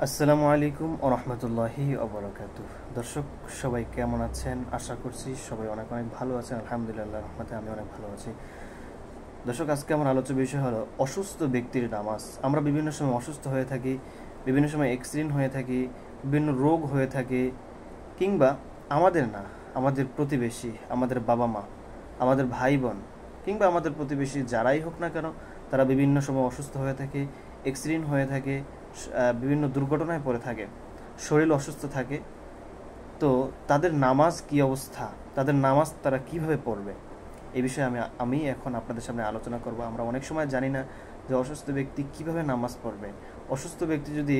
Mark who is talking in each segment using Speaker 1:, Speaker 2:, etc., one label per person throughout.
Speaker 1: আসসালামু আলাইকুম ওয়া রাহমাতুল্লাহি ওয়া বারাকাতুহু। দর্শক সবাই কেমন আছেন? আশা করছি সবাই অনেক অনেক ভালো আছেন। আলহামদুলিল্লাহ রহমতে আমি অনেক ভালো আছি। দর্শক আজকে আমার আলোচ্য বিষয় হলো অসুস্থ ব্যক্তির নামাজ। আমরা বিভিন্ন সময় অসুস্থ হয়ে থাকি, বিভিন্ন সময় অ্যাক্সিডেন্ট হয়ে থাকি, বিভিন্ন রোগ হয়ে থাকে, কিংবা আমাদের না, আমাদের প্রতিবেশী, আমাদের বাবা মা, আমাদের ভাই বোন, কিংবা আমাদের প্রতিবেশী যারাই হোক না কেন, তারা বিভিন্ন সময় অসুস্থ হয়ে থাকে, অ্যাক্সিডেন্ট হয়ে থাকে, বিভিন্ন দুর্ঘটনায় পড়ে থাকে, শরীর অসুস্থ থাকে। তো তাদের নামাজ কি অবস্থা, তাদের নামাজ তারা কিভাবে পড়বে, এই বিষয়ে আমি এখন আপনাদের সামনে আলোচনা করব। আমরা অনেক সময় জানি না যে অসুস্থ ব্যক্তি কিভাবে নামাজ পড়বে। অসুস্থ ব্যক্তি যদি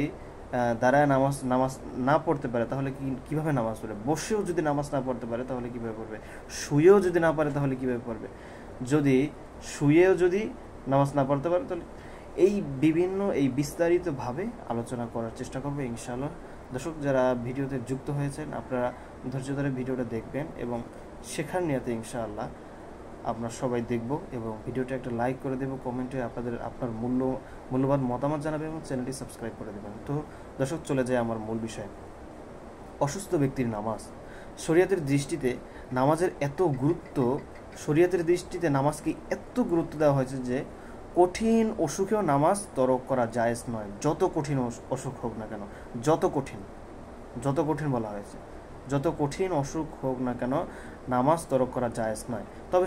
Speaker 1: দাঁড়ায় নামাজ নামাজ না পড়তে পারে তাহলে কিভাবে নামাজ পড়বে, বসেও যদি নামাজ না পড়তে পারে তাহলে কিভাবে পড়বে, শুয়েও যদি না পারে তাহলে কিভাবে পড়বে, যদি শুয়েও যদি নামাজ না পড়তে পারে তাহলে এই বিস্তারিতভাবে আলোচনা করার চেষ্টা করবো ইনশাআল্লাহ। দর্শক যারা ভিডিওতে যুক্ত হয়েছেন আপনারা ধৈর্য ধরে ভিডিওটা দেখবেন এবং শেখার নিয়তে ইনশাআল্লাহ আমরা সবাই দেখব এবং ভিডিওটা একটা লাইক করে দেব, কমেন্টে আপনার মূল্যবান মতামত জানাবেন এবং চ্যানেলটি সাবস্ক্রাইব করে দেবেন। তো দর্শক চলে যায় আমার মূল বিষয়, অসুস্থ ব্যক্তির নামাজ। শরীয়তের দৃষ্টিতে নামাজের এত গুরুত্ব, শরীয়তের দৃষ্টিতে নামাজকে এত গুরুত্ব দেওয়া হয়েছে যে কঠিন অসুখেও নামাজ তরক করা জায়েজ নয়। যত কঠিন অসুখ হোক না কেন, যত কঠিন বলা হয়েছে, যত কঠিন অসুখ হোক না কেন নামাজ তরক করা জায়েজ নয়। তবে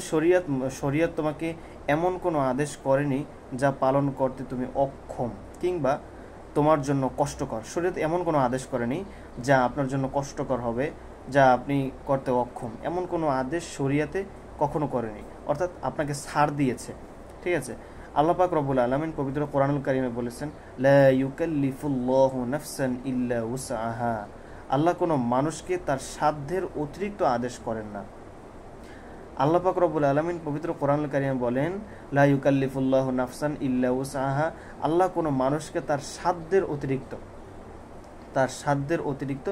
Speaker 1: শরীয়ত তোমাকে এমন কোনো আদেশ করেনি যা পালন করতে তুমি অক্ষম কিংবা তোমার জন্য কষ্টকর। শরীয়ত এমন কোনো আদেশ করেনি যা আপনার জন্য কষ্টকর হবে, যা আপনি করতে অক্ষম, এমন কোনো আদেশ শরীয়তে কখনো করেনি। অর্থাৎ আপনাকে ছাড় দিয়েছে, ঠিক আছে। আল্লাহ পাক রব্বুল আলামিন পবিত্র কোরআনুল কারীমে বলেছেন, লা ইউকাল্লিফুল্লাহু নাফসান ইল্লা উসআহা। আল্লাহ কোনো মানুষকে তার সাধ্যের অতিরিক্ত আদেশ করেন না। আল্লাহ পাক রব্বুল আলামিন পবিত্র কোরআনুল কারীমে বলেন, লা ইউকাল্লিফুল্লাহু নাফসান ইল্লা উসআহা। আল্লাহ কোনো মানুষকে তার সাধ্যের অতিরিক্ত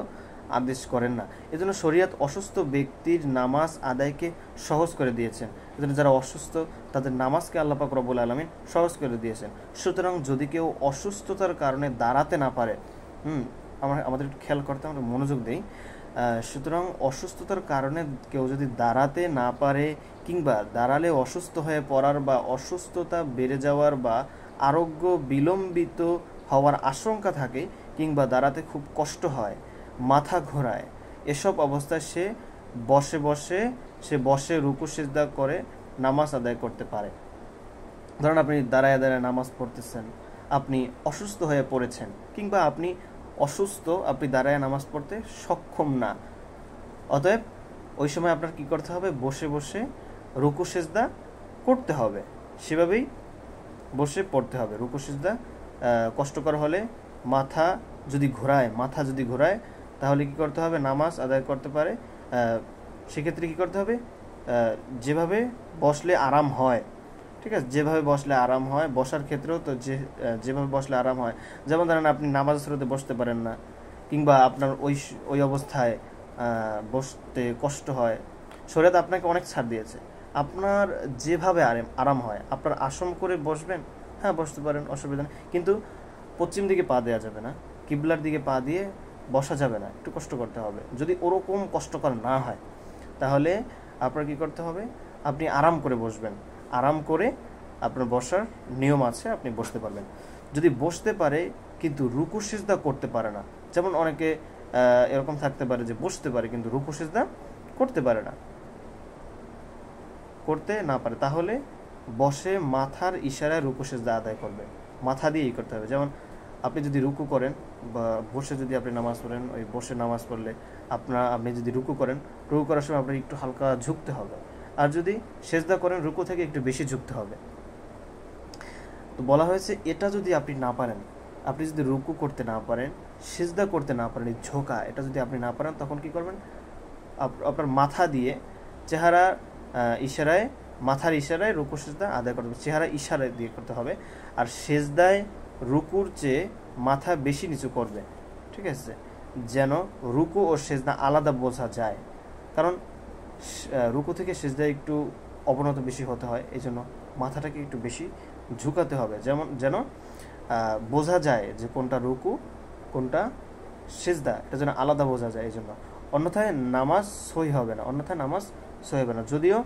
Speaker 1: আদেশ করেন না। এজন্য শরীয়ত অসুস্থ ব্যক্তির নামাজ আদায়কে সহজ করে দিয়েছেন। এজন্য যারা অসুস্থ তাদের নামাজকে আল্লাহ পাক রব্বুল আলামিন সহজ করে দিয়েছেন। সুতরাং যদি কেউ অসুস্থতার কারণে দাঁড়াতে না পারে, আমাদের খেয়াল করতে, আমরা মনোযোগ দেই। সুতরাং অসুস্থতার কারণে কেউ যদি দাঁড়াতে না পারে কিংবা দাঁড়ালে অসুস্থ হয়ে পড়ার বা অসুস্থতা বেড়ে যাওয়ার বা আরোগ্য বিলম্বিত হওয়ার আশঙ্কা থাকে কিংবা দাঁড়াতে খুব কষ্ট হয়, মাথা ঘোরায়, এসব অবস্থায় সে বসে রুকু সিজদা করে নামাজ আদায় করতে পারে। ধরুন আপনি দাঁড়ায় নামাজ পড়তেছেন, আপনি অসুস্থ হয়ে পড়েছেন কিংবা আপনি দাঁড়ায় নামাজ পড়তে সক্ষম না। অতএব ওই সময় আপনার কি করতে হবে, বসে রুকু সিজদা করতে হবে, সেভাবেই বসে পড়তে হবে। রুকু সিজদা কষ্টকর হলে মাথা যদি ঘোরায় তাহলে কি করতে হবে, নামাজ আদায় করতে পারে। সেক্ষেত্রে কি করতে হবে, যেভাবে বসলে আরাম হয়, ঠিক আছে, যেভাবে বসলে আরাম হয়, বসার ক্ষেত্রেও তো যেভাবে বসলে আরাম হয়। যেমন ধরেন আপনি নামাজ শুরুতে বসতে পারেন না কিংবা আপনার ওই অবস্থায় বসতে কষ্ট হয়, শরীয়ত আপনাকে অনেক ছাড় দিয়েছে। আপনার যেভাবে আরাম হয়, আপনার আসন করে বসবেন, হ্যাঁ বসতে পারেন, অসুবিধা নেই। কিন্তু পশ্চিম দিকে পা দেওয়া যাবে না, কিবলার দিকে পা দিয়ে বসা যাবে না, একটু কষ্ট করতে হবে। যদি ওরকম কষ্টকর না হয় তাহলে আপনার কি করতে হবে, আপনি আরাম করে বসবেন, আরাম করে আপনার বসার নিয়ম আছে, আপনি বসতে পারবেন। যদি বসতে পারে কিন্তু রুকু সিজদা করতে পারে না, যেমন অনেকে এরকম থাকতে পারে যে বসতে পারে কিন্তু রুকু সিজদা করতে না পারে, তাহলে বসে মাথার ইশারায় রুকু সিজদা আদায় করবে, মাথা দিয়েই করতে হবে। যেমন আপনি যদি রুকু করেন বা বসে যদি আপনি নামাজ পড়েন, ওই বসে নামাজ পড়লে আপনি যদি রুকু করার সময় আপনার একটু হালকা ঝুঁকতে হবে, আর যদি সেজদা করেন রুকু থেকে একটু বেশি ঝুঁকতে হবে। তো বলা হয়েছে এটা যদি আপনি না পারেন, আপনি যদি রুকু করতে না পারেন, সেজদা করতে না পারেন, ঝোঁকা এটা যদি আপনি না পারেন, তখন কি করবেন, আপনার মাথা দিয়ে মাথার ইশারায় রুকু সেজদা আদায় করতে হবে। চেহারা ইশারায় দিয়ে করতে হবে। আর সেজদায় রুকুর চেয়ে মাথা বেশি নিচু করবে, ঠিক আছে, যেন রুকু ও সেজদা আলাদা বোঝা যায়। কারণ রুকু থেকে সেজদায় একটু অবনত বেশি হতে হয়, এই জন্য মাথাটাকে একটু বেশি ঝুঁকাতে হবে, যেন বোঝা যায় যে কোনটা রুকু কোনটা সিজদা, এটা যেন আলাদা বোঝা যায়, এই জন্য। অন্যথায় নামাজ সহি হবে না, যদিও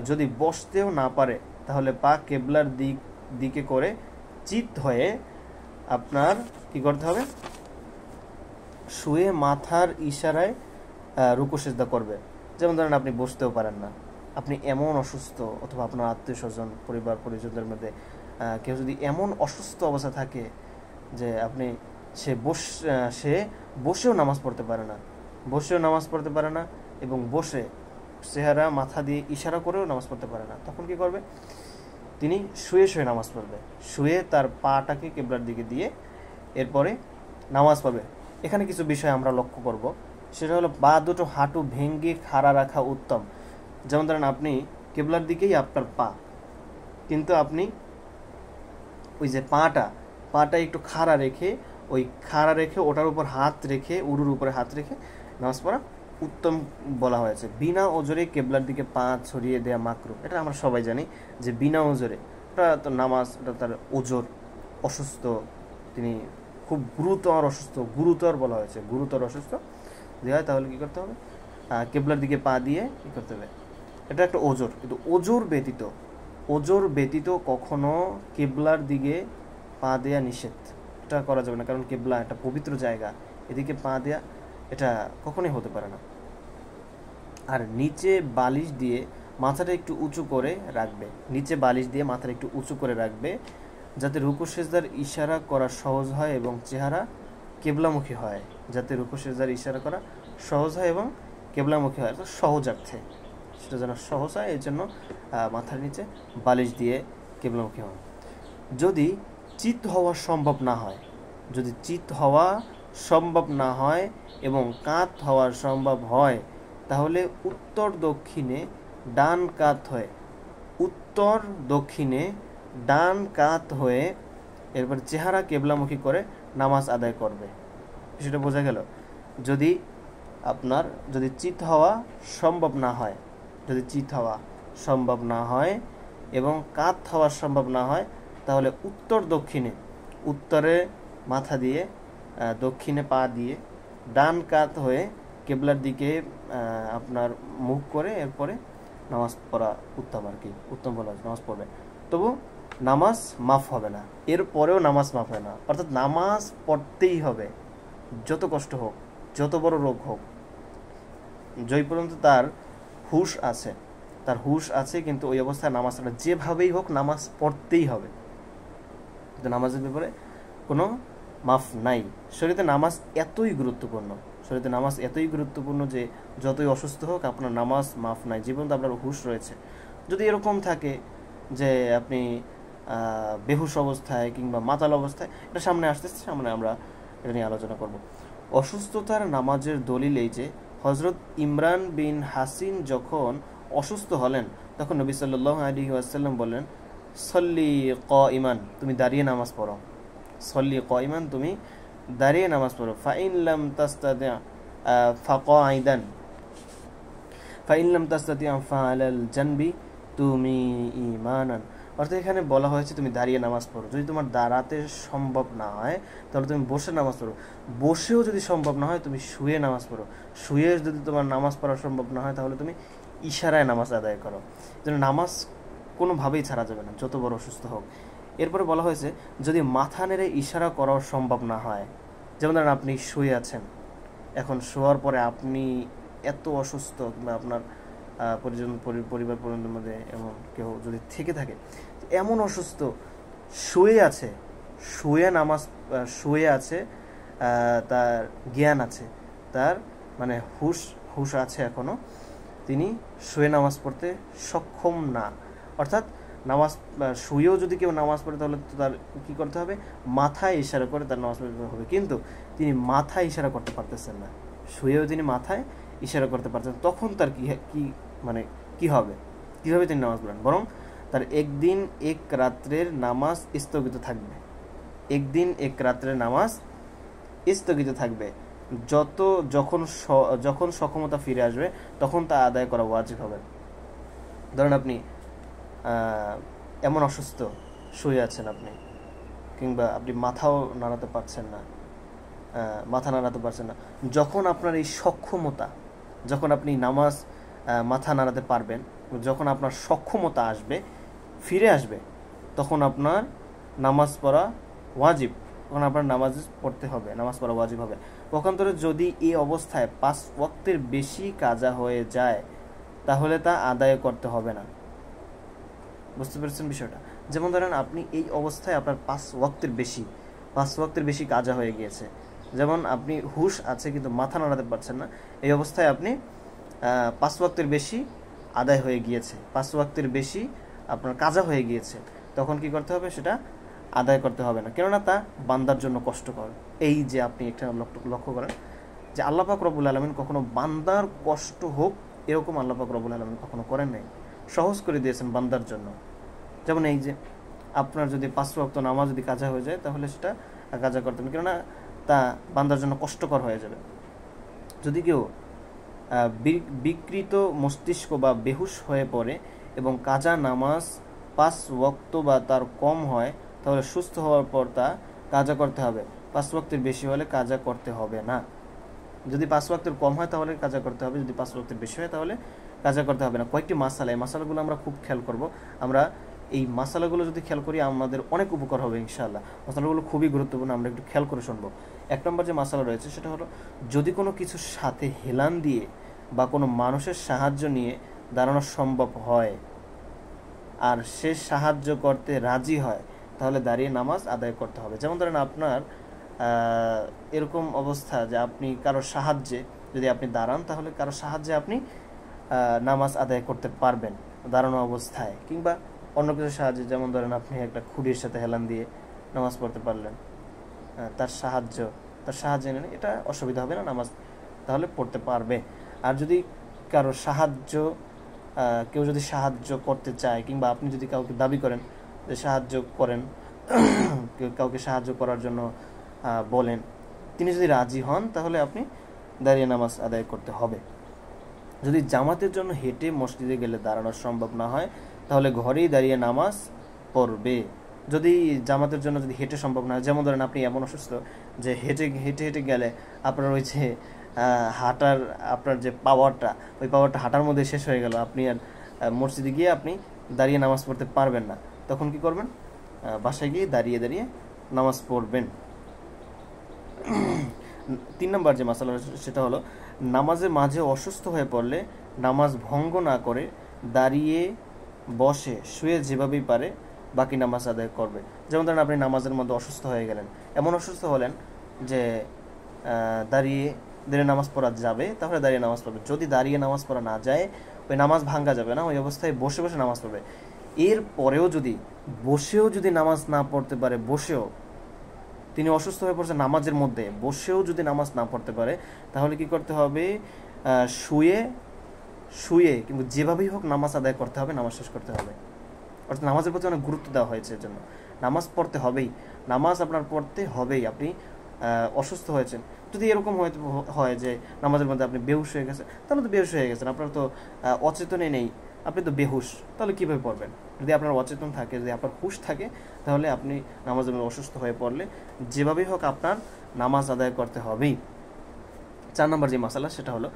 Speaker 1: যদি বসতেও না পারে তাহলে পা কেবলার দিকে করে চিত হয়ে আপনার কি করতে হবে, শুয়ে মাথার ইশারায় রুকু সিজদা করবে। যেমন ধরেন আপনি বসতেও পারেন না, আপনি এমন অসুস্থ, অথবা আপনার আত্মীয় স্বজন পরিবার পরিজনদের মধ্যে কেউ যদি এমন অসুস্থ অবস্থা থাকে যে আপনি সে বসেও নামাজ পড়তে পারে না, এবং বসে চেহারা মাথা দিয়ে ইশারা করেও নামাজ পড়তে পারে না, তখন কি করবে, তিনি শুয়ে শুয়ে নামাজ পড়বে, শুয়ে তার পাটাকে কেবলার দিকে দিয়ে এরপরে নামাজ পড়বে। এখানে কিছু বিষয় আমরা লক্ষ্য করব, সেটা হলো পা দুটো হাঁটু ভেঙে খাড়া রাখা উত্তম। যেমন ধরেন আপনি কেবলার দিকেই আপনার পা, কিন্তু আপনি ওই যে পাটা একটু খাড়া রেখে ওটার উপর হাত রেখে, উরুর উপরে হাত রেখে নামাজ পড়া উত্তম বলা হয়েছে। বিনা ওজরে কেবলার দিকে পা ছড়িয়ে দেয়া মাকরুহ, এটা আমরা সবাই জানি যে বিনা ওজরে, ওটা তো নামাজ, ওটা তার ওজর, অসুস্থ, তিনি খুব গুরুতর বলা হয়েছে, গুরুতর অসুস্থ যে হয়, তাহলে কি করতে হবে, কেবলার দিকে পা দিয়ে কি করতে হবে, এটা একটা ওজর। কিন্তু ওজর ব্যতীত কখনো কেবলার দিকে পা দেয়া নিষেধ, এটা করা যাবে না, কারণ কেবলা একটা পবিত্র জায়গা, এদিকে পা দেয়া এটা কখনোই হতে পারে না। আর নিচে বালিশ দিয়ে মাথাটা একটু উঁচু করে রাখবে, যাতে রুকু সিজদার ইশারা করা সহজ হয় এবং চেহারা কেবলামুখী হয়, সহজার্থে সেটা যেন সহজ হয়, এই জন্য মাথার নিচে বালিশ দিয়ে কেবলামুখী হয়। যদি চিত হওয়া সম্ভব না হয় এবং কাত হওয়া সম্ভব হয়, তাহলে উত্তর দক্ষিণে ডান কাত হয়ে এরপর চেহারা কেবলামুখী করে নামাজ আদায় করবে। সেটা বোঝা গেল। যদি চিত হওয়া সম্ভব না হয় এবং কাত হওয়া সম্ভব না হয়, তাহলে উত্তরে মাথা দিয়ে, দক্ষিণে পা দিয়ে, ডান কাত হয়ে কেবলার দিকে আপনার মুখ করে এরপরে নামাজ পড়া উত্তম বলা হয়, নামাজ পড়বে। তবু নামাজ মাফ হবে না, এরপরেও নামাজ মাফ হয় না, অর্থাৎ নামাজ পড়তেই হবে, যত কষ্ট হোক, যত বড় রোগ হোক, যেই পর্যন্ত তার হুশ আছে, কিন্তু ওই অবস্থায় নামাজটা যেভাবেই হোক নামাজ পড়তেই হবে। কিন্তু নামাজের ব্যাপারে কোনো মাফ নাই। শরীয়তে নামাজ এতই গুরুত্বপূর্ণ যে যতই অসুস্থ হোক আপনার নামাজ মাফ নাই, যে পর্যন্ত আপনার হুশ রয়েছে। যদি এরকম থাকে যে আপনি বেহুশ অবস্থায় কিংবা মাতাল অবস্থায়, এটা সামনে আমরা এটা নিয়ে আলোচনা করব। অসুস্থতার নামাজের দলিল এই যে হযরত ইমরান বিন হাসিন যখন অসুস্থ হলেন, তখন নবী সাল্লাল্লাহু আলাইহি ওয়াসাল্লাম বললেন, সল্লি কাইমান, তুমি দাঁড়িয়ে নামাজ পড়ো, ফাইন লাম তাস্তাতি ফাআলাল জানবি তুমি ঈমানান। অর্থাৎ এখানে বলা হয়েছে তুমি দাঁড়িয়ে নামাজ পড়ো। যদি তোমার দাঁড়াতে সম্ভব না হয় তাহলে তুমি বসে নামাজ পড়ো, বসেও যদি সম্ভব না হয় তুমি শুয়ে নামাজ পড়ো, শুয়ে যদি তোমার নামাজ পড়া সম্ভব না হয় তাহলে তুমি ইশারায় নামাজ আদায় করো। যেন নামাজ কোনোভাবেই ছাড়া যাবে না, যত বড় অসুস্থ হোক। এরপরে বলা হয়েছে যদি মাথা নেড়ে ইশারা করাও সম্ভব না হয়, যেমন ধরেন আপনি শুয়ে আছেন, এখন শোয়ার পরে আপনি এত অসুস্থ, কিংবা আপনার পরিবার পরিজনের মধ্যে এমন কেউ যদি থেকে থাকে, এমন অসুস্থ, শুয়ে আছে, তার জ্ঞান আছে, তার মানে হুশ আছে এখনো, তিনি শুয়ে নামাজ পড়তে সক্ষম না, অর্থাৎ নামাজ শুয়েও যদি কেউ নামাজ পড়ে তাহলে তো তার কি করতে হবে, মাথায় ইশারা করে তার নামাজ পড়তে হবে। কিন্তু তিনি মাথায় ইশারা করতে পারতেছেন না, শুয়েও তিনি মাথায় ইশারা করতে পারছেন, তখন তার কি হবে, কিভাবে তিনি নামাজ পড়েন? বরং তার একদিন এক রাত্রের নামাজ স্থগিত থাকবে, যখন সক্ষমতা ফিরে আসবে তখন তা আদায় করা ওয়াজিব হবে। ধরেন আপনি এমন অসুস্থ, শুয়ে আছেন আপনি, কিংবা আপনি মাথাও নাড়াতে পারছেন না, মাথা নাড়াতে পারছেন না, যখন আপনার এই সক্ষমতা, যখন আপনি নামাজ মাথা নাড়াতে পারবেন, যখন আপনার সক্ষমতা আসবে, ফিরে আসবে, তখন আপনার নামাজ পড়া ওয়াজিব, তখন আপনার নামাজ পড়তে হবে, নামাজ পড়া ওয়াজিব হবে। পক্ষান্তরে যদি এই অবস্থায় 5 ওয়াক্তের বেশি কাজা হয়ে যায় তাহলে তা আদায় করতে হবে না। বুঝতে পেরেছেন বিষয়টা? যেমন ধরেন আপনি এই অবস্থায় আপনার 5 ওয়াক্তের বেশি কাজা হয়ে গিয়েছে, যেমন আপনি হুশ আছে কিন্তু মাথা নাড়াতে পারছেন না, এই অবস্থায় আপনি 5 ওয়াক্তের বেশি আদায় হয়ে গিয়েছে, 5 ওয়াক্তের বেশি আপনার কাজা হয়ে গিয়েছে, তখন কি করতে হবে? সেটা আদায় করতে হবে না, কেননা তা বান্দার জন্য কষ্টকর। এই যে আপনি একটা লক্ষ্য করেন যে আল্লাহ পাক রব্বুল আলামিন কখনো বান্দার কষ্ট হোক এরকম আল্লাহ পাক রব্বুল আলামিন কখনো করেন নাই, সহজ করে দিয়েছেন বান্দার জন্য। যেমন এই যে আপনার যদি 5 ওয়াক্ত নামাজ যদি কাজা হয়ে যায় তাহলে সেটা কাজা করতে হবে, কেননা তা বান্দার জন্য কষ্টকর হয়ে যাবে। যদি কেউ বিকৃত মস্তিষ্ক বা বেহুশ হয়ে পড়ে এবং কাজা নামাজ 5 ওয়াক্ত বা তার কম হয় তাহলে সুস্থ হওয়ার পর তা কাজা করতে হবে। 5 ওয়াক্তের বেশি হলে কাজা করতে হবে না। যদি 5 ওয়াক্তের কম হয় তাহলে কাজা করতে হবে, যদি 5 ওয়াক্তের বেশি হয় তাহলে কাজা করতে হবে না। কয়েকটি মাসালা, এই মাসালাগুলো আমরা খুব খেয়াল করব। আমরা এই মাসালাগুলো যদি খেয়াল করি আমাদের অনেক উপকার হবে ইনশাআল্লাহ। মাসালাগুলো খুবই গুরুত্বপূর্ণ, আমরা একটু খেয়াল করে শুনবো। 1 নম্বর যে মাসালা রয়েছে সেটা হলো, যদি কোনো কিছুর সাথে হেলান দিয়ে বা কোনো মানুষের সাহায্য নিয়ে দাঁড়ানো সম্ভব হয় আর সে সাহায্য করতে রাজি হয় তাহলে দাঁড়িয়ে নামাজ আদায় করতে হবে। যেমন ধরেন আপনার এরকম অবস্থা যে আপনি কারোর সাহায্যে যদি আপনি দাঁড়ান তাহলে কারোর সাহায্যে আপনি নামাজ আদায় করতে পারবেন দাঁড়ানো অবস্থায়, কিংবা অন্য কিছুর সাহায্যে, যেমন ধরেন আপনি একটা খুঁড়ির সাথে হেলান দিয়ে নামাজ পড়তে পারলেন, তার সাহায্য নেন, এটা অসুবিধা হবে না, নামাজ তাহলে পড়তে পারবে। আর যদি কারোর সাহায্য, কেউ যদি সাহায্য করতে চায় কিংবা আপনি যদি কাউকে দাবি করেন যে সাহায্য করেন, কাউকে সাহায্য করার জন্য বলেন, তিনি যদি রাজি হন তাহলে আপনি দাঁড়িয়ে নামাজ আদায় করতে হবে। যদি জামাতের জন্য হেঁটে মসজিদে গেলে দাঁড়ানো সম্ভব না হয় তাহলে ঘরেই দাঁড়িয়ে নামাজ পড়বে। যদি জামাতের জন্য যদি হেঁটে সম্ভব না হয়, যেমন ধরেন আপনি এমন অসুস্থ যে হেঁটে গেলে আপনার ওই যে হাঁটার আপনার যে পাওয়ারটা, ওই পাওয়ারটা হাঁটার মধ্যে শেষ হয়ে গেল, আপনি আর মসজিদে গিয়ে আপনি দাঁড়িয়ে নামাজ পড়তে পারবেন না, তখন কি করবেন? বাসায় গিয়ে দাঁড়িয়ে নামাজ পড়বেন। 3 নম্বর যে মাসালা সেটা হলো, নামাজের মাঝে অসুস্থ হয়ে পড়লে নামাজ ভঙ্গ না করে দাঁড়িয়ে বসে শুয়ে যেভাবেই পারে বাকি নামাজ আদায় করবে। যেমন ধরেন আপনি নামাজের মধ্যে অসুস্থ হয়ে গেলেন, এমন অসুস্থ হলেন যে দাঁড়িয়ে নামাজ পড়া যাবে তাহলে দাঁড়িয়ে নামাজ পড়বে। যদি দাঁড়িয়ে নামাজ পড়া না যায় ওই নামাজ ভাঙ্গা যাবে না, ওই অবস্থায় বসে বসে নামাজ পড়বে। এর পরেও যদি নামাজ না পড়তে পারে, তিনি অসুস্থ হয়ে পড়ছে নামাজের মধ্যে, বসেও যদি নামাজ না পড়তে পারে তাহলে কি করতে হবে? শুয়ে কিন্তু যেভাবেই হোক নামাজ আদায় করতে হবে, নামাজ শেষ করতে হবে। অর্থাৎ নামাজের প্রতি অনেক গুরুত্ব দেওয়া হয়েছে, এর জন্য নামাজ পড়তে হবেই, নামাজ আপনার পড়তে হবেই। আপনি অসুস্থ হয়েছেন, যদি এরকম হয় যে নামাজের মধ্যে আপনি বেহুশ হয়ে গেছেন, তাহলে তো বেহুশ হয়ে গেছেন, আপনার তো অচেতনে নেই, আপনি তো বেহুশ, তাহলে কীভাবে পড়বেন? যদি আপনার অচেতন থাকে, যদি আপনার হুশ থাকে, তাহলে আপনি নামাজের মধ্যে অসুস্থ হয়ে পড়লে যেভাবেই হোক আপনার নামাজ আদায় করতে হবেই। 4 নম্বর যে মাসালা সেটা হলো,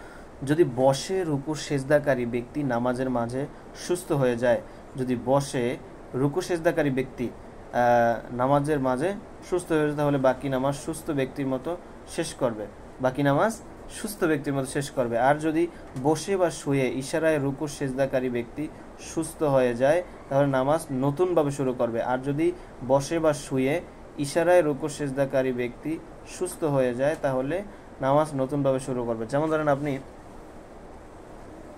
Speaker 1: যদি বসে রুকু সেজদাকারী ব্যক্তি নামাজের মাঝে সুস্থ হয়ে যায়, যদি বসে রুকু সেজদাকারী ব্যক্তি নামাজের মাঝে সুস্থ হয়ে যায় তাহলে বাকি নামাজ সুস্থ ব্যক্তির মতো শেষ করবে। আর যদি বসে বা শুয়ে ইশারায় রুকু সেজদাকারী ব্যক্তি সুস্থ হয়ে যায় তাহলে নামাজ নতুনভাবে শুরু করবে। আর যদি বসে বা শুয়ে ইশারায় রুকু সেজদাকারী ব্যক্তি সুস্থ হয়ে যায় তাহলে নামাজ নতুনভাবে শুরু করবে। যেমন ধরেন আপনি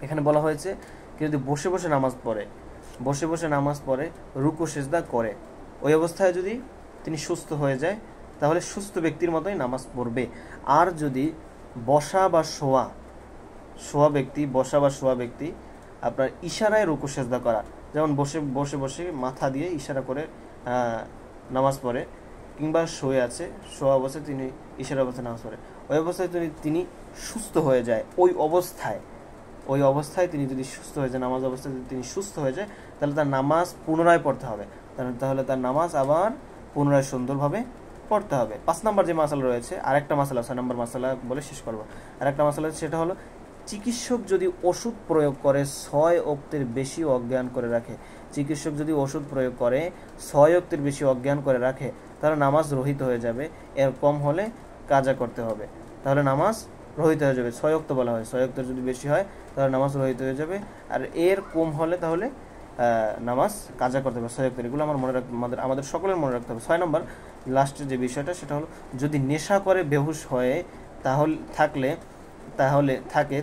Speaker 1: এখানে বলা হয়েছে কেউ যদি বসে বসে নামাজ পড়ে রুকু সেজদা করে, ওই অবস্থায় যদি তিনি সুস্থ হয়ে যায় তাহলে সুস্থ ব্যক্তির মতোই নামাজ পড়বে। আর যদি বসা বা শোয়া ব্যক্তি আপনার ইশারায় রুকু সেজদা করা, যেমন বসে মাথা দিয়ে ইশারা করে নামাজ পড়ে, কিংবা শোয়া অবস্থায় তিনি ইশারা অবস্থায় নামাজ পড়ে, ওই অবস্থায় তিনি সুস্থ হয়ে যায়, ওই অবস্থায় তিনি যদি সুস্থ হয়ে যায়, নামাজ অবস্থায় যদি তিনি সুস্থ হয়ে যায় তাহলে তার নামাজ পুনরায় পড়তে হবে, তাহলে তার নামাজ আবার পুনরায় সুন্দরভাবে পড়তে হবে। 5 নম্বর যে মাসালা রয়েছে, আরেকটা মাসালা 6 নম্বর মাসালা বলে শেষ করব। আরেকটা মাসালা সেটা হলো চিকিৎসক যদি ওষুধ প্রয়োগ করে 6 ওয়াক্তের বেশি অজ্ঞান করে রাখে, চিকিৎসক যদি ওষুধ প্রয়োগ করে 6 ওয়াক্তের বেশি অজ্ঞান করে রাখে, তাহলে নামাজ রহিত হয়ে যাবে। এর কম হলে কাজা করতে হবে, তাহলে নামাজ রহিত হয়ে যাবে। 6 ওয়াক্ত বলা হয়, 6 ওয়াক্তের যদি বেশি হয় তাহলে নামাজ রহিত হয়ে যাবে, আর এর কম হলে তাহলে নামাজ কাজা করতে হবে 6 ওয়াক্তের। এগুলো আমাদের সকলের মনে রাখতে হবে। 6 নম্বর লাস্টের যে বিষয়টা সেটা হলো যদি নেশা করে বেহুশ হয়ে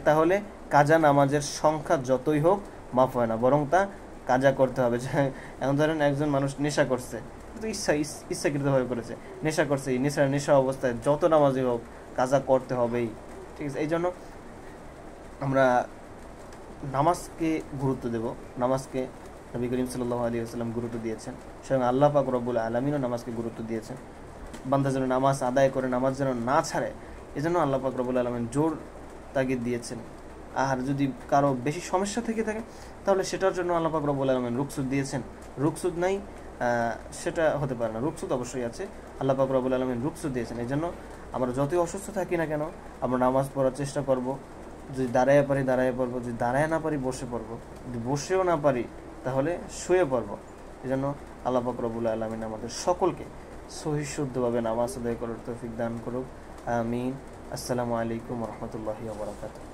Speaker 1: তাহলে কাজা নামাজের সংখ্যা যতই হোক মাফ হয় না, বরং তা কাজা করতে হবে। এমন ধরেন একজন মানুষ নেশা করছে, ইচ্ছাকৃতভাবে করেছে, নেশা করছে, নেশা অবস্থায় যত নামাজই হোক কাজা করতে হবেই। ঠিক আছে, এই জন্য আমরা নামাজকে গুরুত্ব দেব। নামাজকে নবী করিম সাল্লাল্লাহু আলাইহি ওয়াসাল্লাম গুরুত্ব দিয়েছেন, স্বয়ং আল্লাহ পাক রব্বুল আলামিনও নামাজকে গুরুত্ব দিয়েছেন। বান্দা যেন নামাজ আদায় করে, নামাজ যেন না ছাড়ে, এজন্য আল্লাহ পাক রব্বুল আলামিন জোর তাগিদ দিয়েছেন। আর যদি কারো বেশি সমস্যা থেকে থাকে তাহলে সেটার জন্য আল্লাহ পাক রব্বুল আলামিন রুকসুদ দিয়েছেন। রুকসুদ নাই সেটা হতে পারে না, রুকসুদ অবশ্যই আছে। আল্লাহ পাক রব্বুল আলামিন রুকসুদ দিয়েছেন। এই জন্য আমরা যতই অসুস্থ থাকি না কেন আমরা নামাজ পড়ার চেষ্টা করব। যদি দাঁড়ায় পারি দাঁড়ায় পড়বো, যদি দাঁড়ায় না পারি বসে পড়বো, যদি বসেও না পারি তাহলে শুয়ে পড়বো। এই জন্য আল্লাহ পাক রব্বুল আলামিন আমাদের সকলকে সহি শুদ্ধভাবে নামাজ আদায় করার তৌফিক দান করুক। আমিন। আসসালামু আলাইকুম ওয়া রাহমাতুল্লাহি ওয়া বারাকাতুহু।